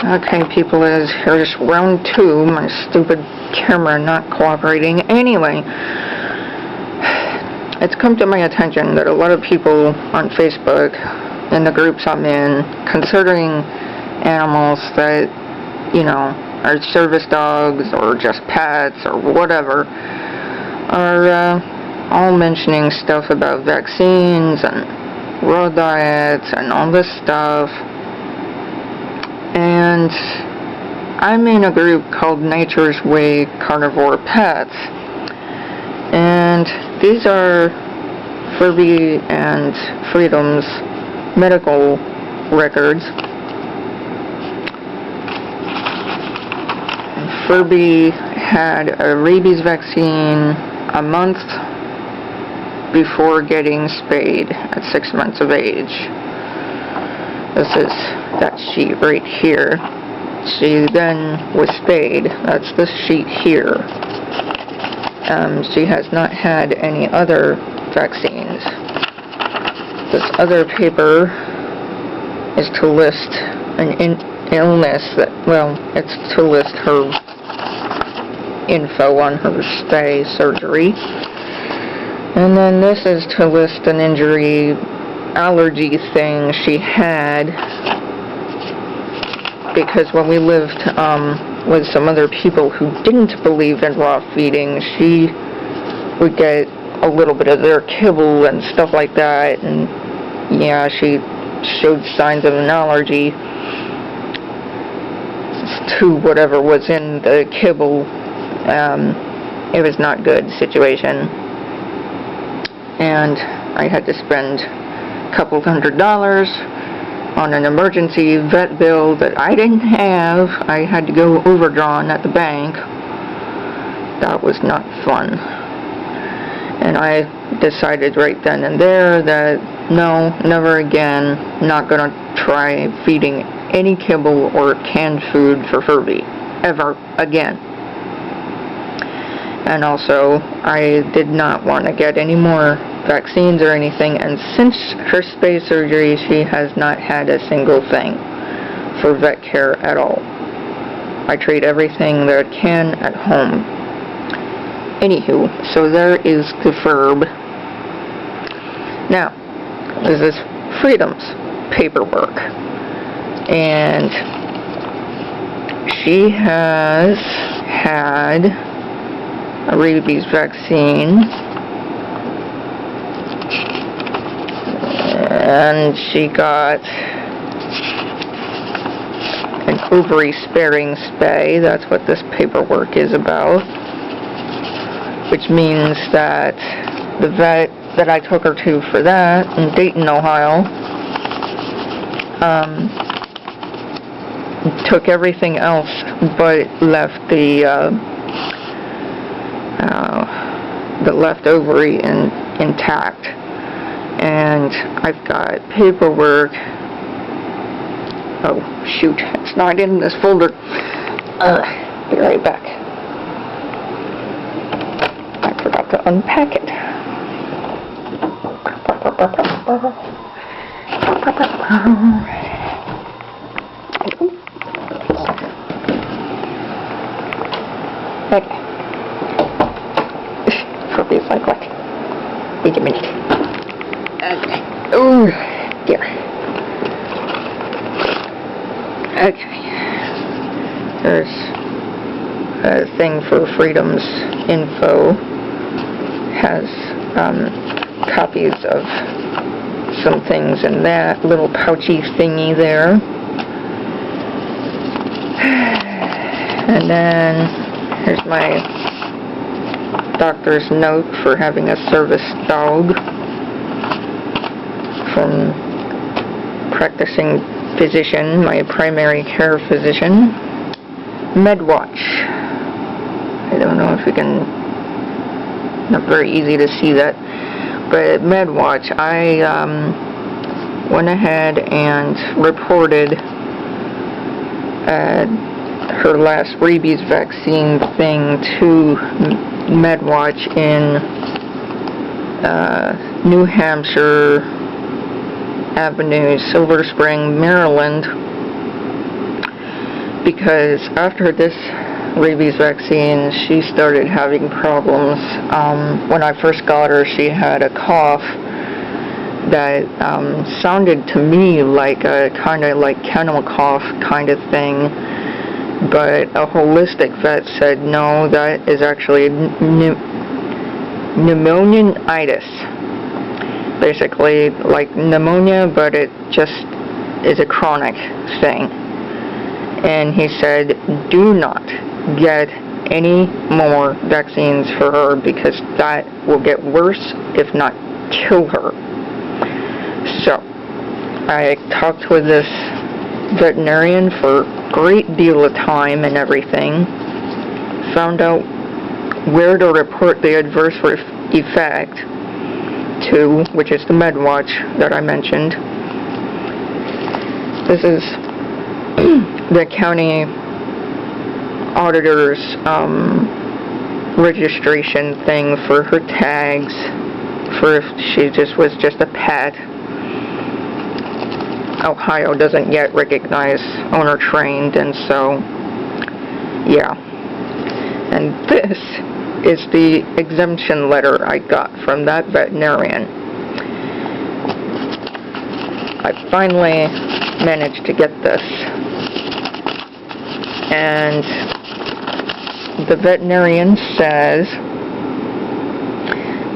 Okay, people, here's round 2. My stupid camera not cooperating. Anyway, it's come to my attention that a lot of people on Facebook, in the groups I'm in, considering animals that, you know, are service dogs or just pets or whatever, are all mentioning stuff about vaccines and raw diets and all this stuff. And I'm in a group called Nature's Way Carnivore Pets, and these are Furby and Freedom's medical records. Furby had a rabies vaccine a month before getting spayed at 6 months of age. This is that sheet right here. She then was spayed. That's the sheet here. She has not had any other vaccines. This other paper is to list an illness that, well, it's to list her info on her spay surgery. And then this is to list an injury allergy thing she had, because when we lived with some other people who didn't believe in raw feeding, she would get a little bit of their kibble and stuff like that, and yeah, she showed signs of an allergy to whatever was in the kibble. It was not good situation, and I had to spend a couple $100 on an emergency vet bill that I didn't have. I had to go overdrawn at the bank. That was not fun. And I decided right then and there that no, never again, not gonna try feeding any kibble or canned food for Furby, ever again. And also, I did not want to get any more vaccines or anything, and since her spay surgery, she has not had a single thing for vet care at all. I treat everything that I can at home. Anywho, so there is the Furb. Now, this is Freedom's paperwork, and she has had a rabies vaccine, and she got an Ovary Sparing Spay. That's what this paperwork is about, which means that the vet that I took her to for that in Dayton, Ohio, took everything else but left the left ovary intact. And I've got paperwork. Oh shoot, it's not in this folder. Be right back. I forgot to unpack it. Okay. Furby's like, what? Wait a minute. Okay. Oh, dear. Okay. There's a thing for Freedom's info. Has copies of some things in that little pouchy thingy there. And then here's my doctor's note for having a service dog from practicing physician, my primary care physician. MedWatch. I don't know if you can, not very easy to see that, but MedWatch, I went ahead and reported her last rabies vaccine thing to MedWatch in New Hampshire Avenue, Silver Spring, Maryland. because after this rabies vaccine, she started having problems. When I first got her, she had a cough that sounded to me like a kind of like kennel cough kind of thing, but a holistic vet said no, that is actually pneumonitis. Basically like pneumonia, but it just is a chronic thing. And he said, do not get any more vaccines for her because that will get worse, if not kill her. So, I talked with this veterinarian for a great deal of time and everything, found out where to report the adverse effect to, which is the MedWatch that I mentioned. This is the county auditor's registration thing for her tags, for if she was just a pet. Ohio doesn't yet recognize owner trained, and so, yeah. And this is the exemption letter I got from that veterinarian. I finally managed to get this, and the veterinarian says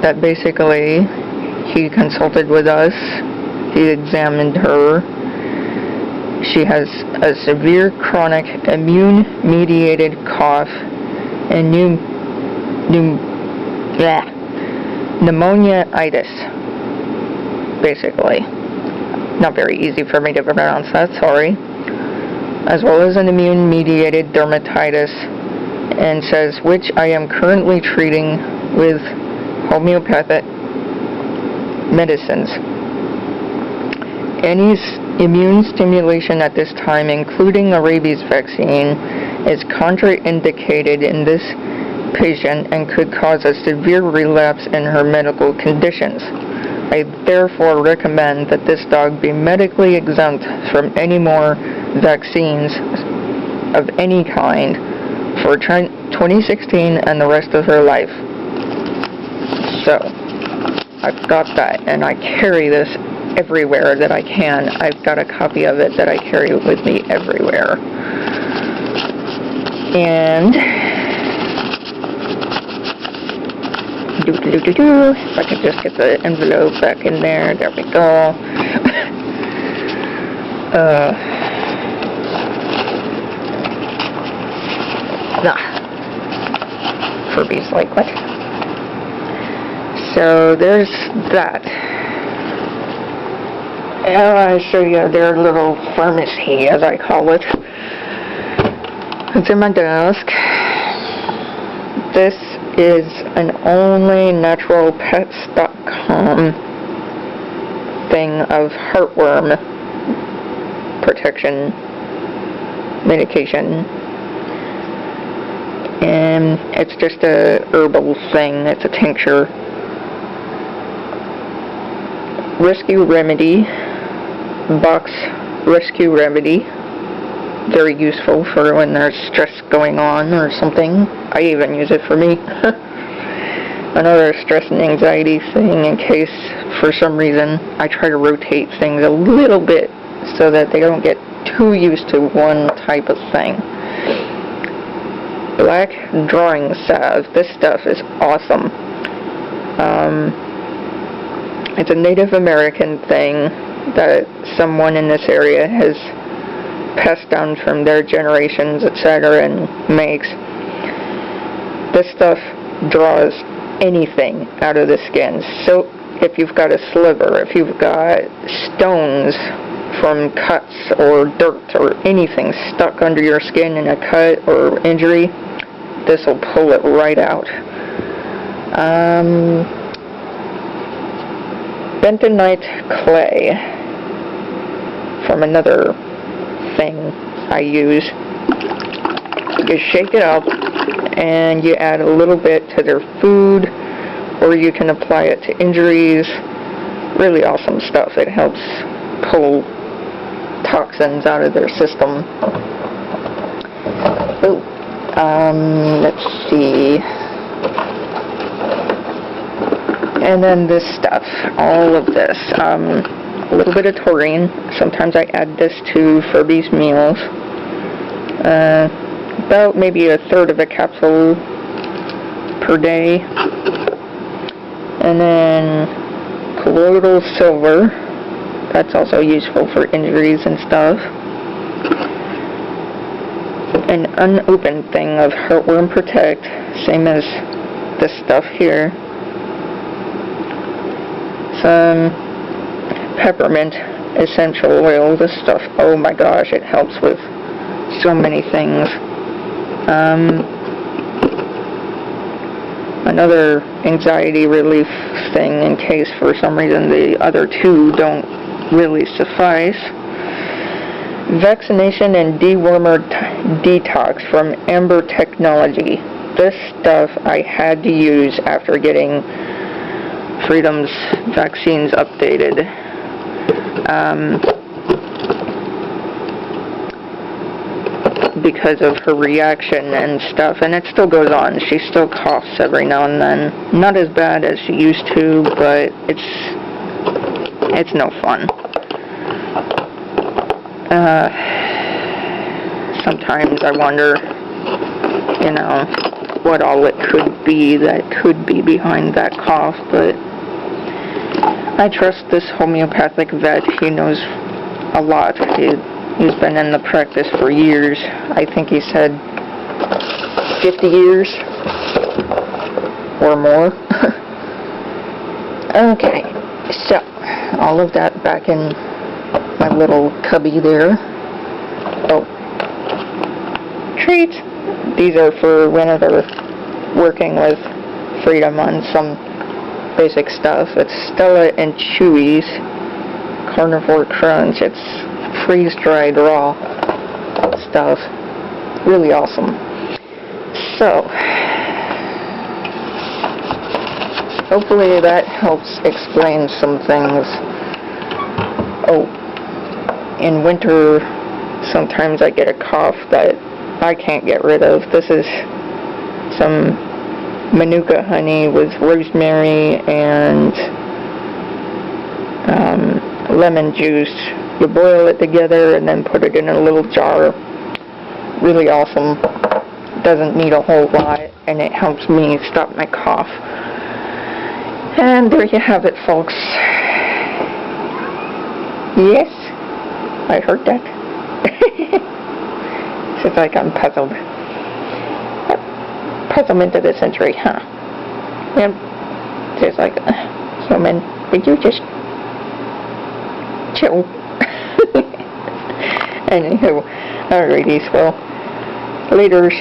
that basically he consulted with us, he examined her, she has a severe chronic immune-mediated cough and pneumonitis, basically. Not very easy for me to pronounce that, sorry. As well as an immune-mediated dermatitis, and says, which I am currently treating with homeopathic medicines. Any immune stimulation at this time, including a rabies vaccine, is contraindicated in this patient and could cause a severe relapse in her medical conditions. I therefore recommend that this dog be medically exempt from any more vaccines of any kind for 2016 and the rest of her life. So, I've got that, and I carry this everywhere that I can. I've got a copy of it that I carry with me everywhere. And if I could just get the envelope back in there. There we go. Furby's like, what? So there's that. And I'll show you their little pharmacy, as I call it. It's in my desk. This is an onlynaturalpets.com thing of heartworm protection medication. And it's just a herbal thing. It's a tincture. Rescue Remedy. Box Rescue Remedy. Very useful for when there's stress going on or something. I even use it for me. Another stress and anxiety thing in case, for some reason, I try to rotate things a little bit so that they don't get too used to one type of thing. Black drawing salve. This stuff is awesome. It's a Native American thing that someone in this area has passed down from their generations, etc., and makes. This stuff draws anything out of the skin. So if you've got a sliver, if you've got stones from cuts or dirt or anything stuck under your skin in a cut or injury, this will pull it right out. Bentonite clay from another thing I use. You shake it up and you add a little bit to their food, or you can apply it to injuries. Really awesome stuff. It helps pull toxins out of their system. Let's see. And then this stuff, all of this. A little bit of taurine. Sometimes I add this to Furby's meals. About maybe a third of a capsule per day. And then colloidal silver. That's also useful for injuries and stuff. An unopened thing of Heartworm Protect, same as this stuff here. Some peppermint essential oil. This stuff, oh my gosh, it helps with so many things. Another anxiety relief thing in case for some reason the other two don't really suffice. Vaccination and dewormer detox from Amber Technology. This stuff I had to use after getting Freedom's vaccines updated. Because of her reaction and stuff, and it still goes on. She still coughs every now and then. Not as bad as she used to, but it's no fun. Sometimes I wonder, you know, what all it could be that could be behind that cough, but I trust this homeopathic vet. He knows a lot. He's been in the practice for years. I think he said 50 years or more. Okay, so all of that back in my little cubby there. Oh, treats. These are for whenever working with Freedom on some basic stuff. It's Stella and Chewy's Carnivore Crunch. It's freeze-dried raw stuff. Really awesome. So, hopefully that helps explain some things. Oh, in winter, sometimes I get a cough that I can't get rid of. This is some Manuka honey with rosemary and lemon juice. You boil it together and then put it in a little jar. Really awesome. Doesn't need a whole lot, and it helps me stop my cough. And there you have it, folks. Yes, I heard that. Seems like I'm puzzled. Puzzlement of the century, huh? Yep. Just like human. Would you just chill? Anywho, alrighty, well, laters.